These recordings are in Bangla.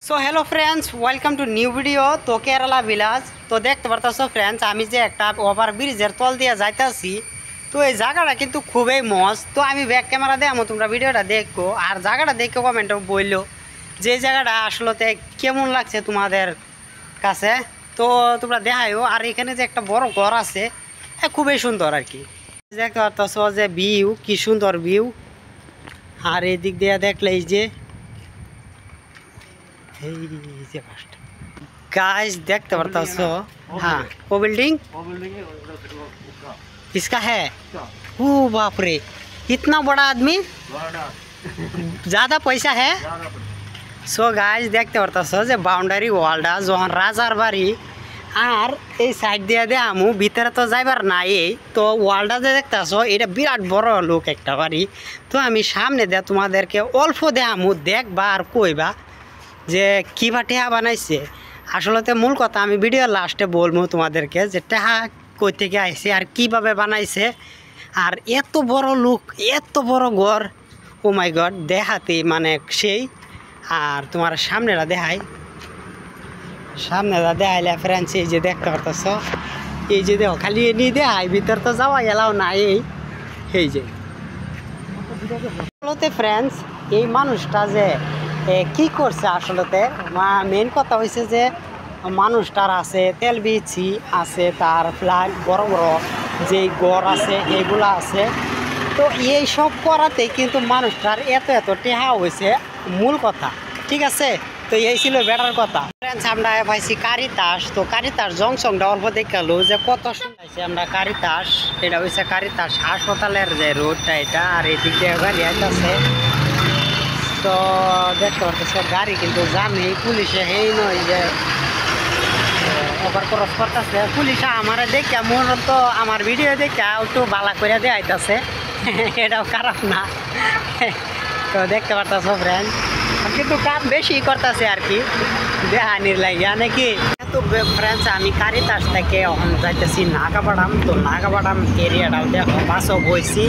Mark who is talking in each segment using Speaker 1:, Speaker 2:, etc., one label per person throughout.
Speaker 1: So hello friends, welcome to new video. তো কেরালা ভিলাজ। তো দেখতে পারতেছো ফ্রেন্ডস, আমি যে একটা ওভার ব্রিজের তল দিয়ে যাইতেছি। তো এই জায়গাটা কিন্তু খুবই মস্ত। তো আমি ব্যাক ক্যামেরা দেখামো, তোমরা ভিডিওটা দেখো আর জায়গাটা দেখে কমেন্টে বললো যে জায়গাটা আসলে কেমন লাগছে তোমাদের কাছে। তো তোমরা দেখাইও। আর এখানে যে একটা বড় ঘর আছে, খুবই সুন্দর আর কি। দেখতে পারতেছো যে ভিউ, কি সুন্দর ভিউ। আর এই দিক দিয়ে দেখলে এই যে गाइस देखते पड़ता सो। हाँ, वो बिल्डिंग इसका है। ओ बाप रे, इतना बड़ा आदमी, ज़्यादा पैसा है। सो गाइस देखते पड़ता सो जे बाउंडारी ওয়ালটা যখন রাজার বাড়ি। আর এই সাইড দিয়ে দে আমু ভিতরে তো যাইবার নাই। তো ওয়ালটা যে দেখতেছো এটা বিরাট বড় লোক একটা বাড়ি। তো আমি সামনে দিয়ে তোমাদেরকে অল্প দে আমু, দেখবা আর কইবা যে কীবা টেহা বানাইছে। আসলে মূল কথা আমি ভিডিও লাস্টে বলবো তোমাদেরকে যে টেহা কই থেকে আইছে আর কিভাবে বানাইছে। আর এত বড় লোক, এত বড় ঘর, ও মাই গড, দেখাতে মানে সেই। আর তোমার সামনেটা দেখাইলে ফ্রেন্ডস, এই যে দেখতে পারতেছ, এই যে দেখো খালি এ নিয়ে দেখাই, ভিতর তো যাওয়া গেলাও না। এই যে ফ্রেন্ডস, এই মানুষটা যে কি করছে আসলতে মেন কথা হয়েছে যে মানুষটার আছে তেল বিচি আছে, তার ফ্ল্যাট বড় বড় যেই গড় আছে এগুলো আছে। তো এই সব করাতে কিন্তু মানুষটার এত টেহা হয়েছে, মূল কথা। ঠিক আছে, তো এই ছিল বেটার কথা। ফ্রেন্ডস, আমরা পাইছি কারিতাস। তো কারিতাস জংশনটা অল্প দেখালো যে কত সুন্দর আছে। আমরা কারিতাস, এটা হয়েছে কারিতাস হাসপাতালের যে রোডটা এটা। আর এদিক দিয়ে গাড়ি আছে। তো দেখতে পাচ্ছ গাড়ি কিন্তু জানি পুলিশে এই নয় যে ওভার ক্রস করতেছে। পুলিশে আমার দেখে মনে তো আমার ভিডিও দেখে একটু বালা করে দেখাইতেছে, এটাও খারাপ না। তো দেখতে পারতেছ ফ্রেন্ড, কিন্তু কাম বেশি করতেছে আর কি দেখানির লাগিয়া নাকি। তো ফ্রেন্ডস, আমি কারিতাস থেকে এখন যাইতেছি নাগাবাডাম। তো নাগাবাডাম এরিয়াটাও দেখো, বাসও বইছি।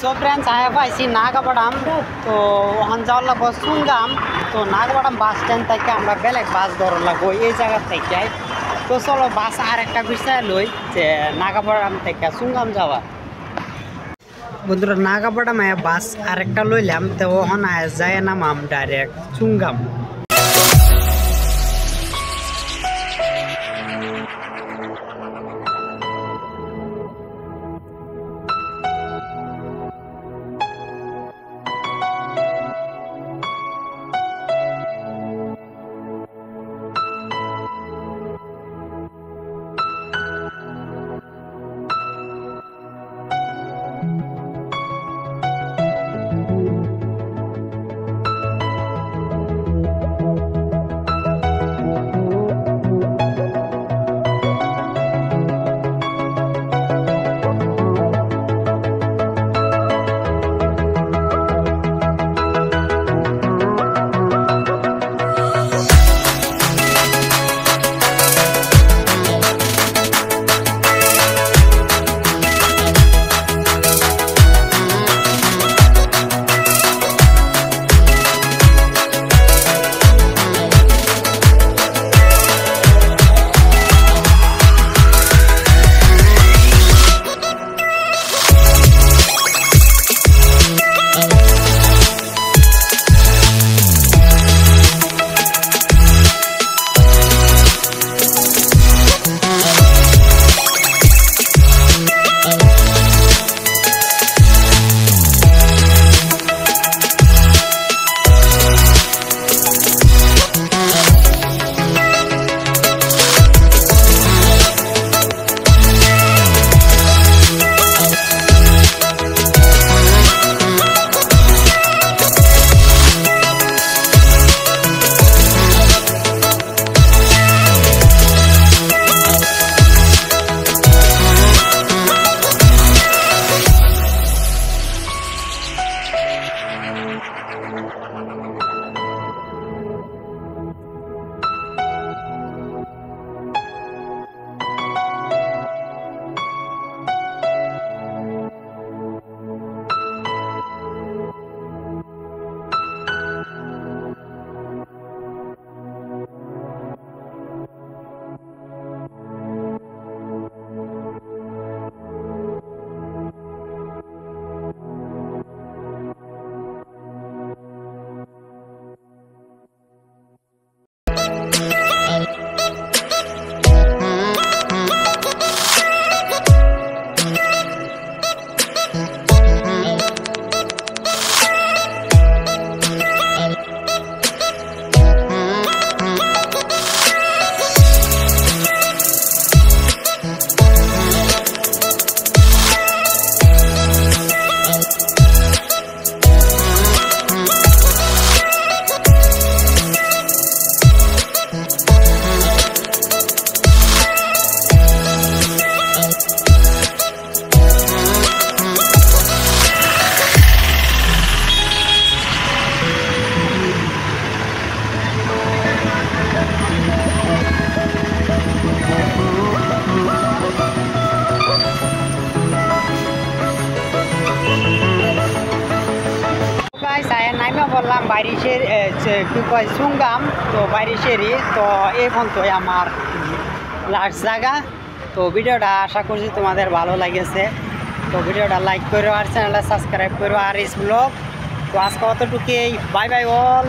Speaker 1: सो फ्रेंड्स, आया पाइसी नागाबाडाम। तो वहाँ जाओ लगो सुंगाम। तो नागाबाडाम बास स्टैंड থেকে আমরা বেলেগ বাস ধরা লাগবো এই জায়গা থেকে। তো চলো বাস আর একটা বিষয় লই যে নাগাবাডাম থেকে সুঙ্গাম যাওয়া। বন্ধুরা নাগাপাড়া মায়া বাস আরেকটা লইলাম তো ওখান যায় নামাম ডাইরেক্ট চুঙ্গাম। বললাম বাইরিশের কি কয় চুঙ্গাম তো বাইরিশেরই তো এখন তো আমার লাস্ট জায়গা। তো ভিডিওটা আশা করছি তোমাদের ভালো লাগেছে। তো ভিডিওটা লাইক করো আর চ্যানেলটা সাবস্ক্রাইব করো আর ইস ব্লগ। তো আজকে অতটুকুই, বাই বাই অল।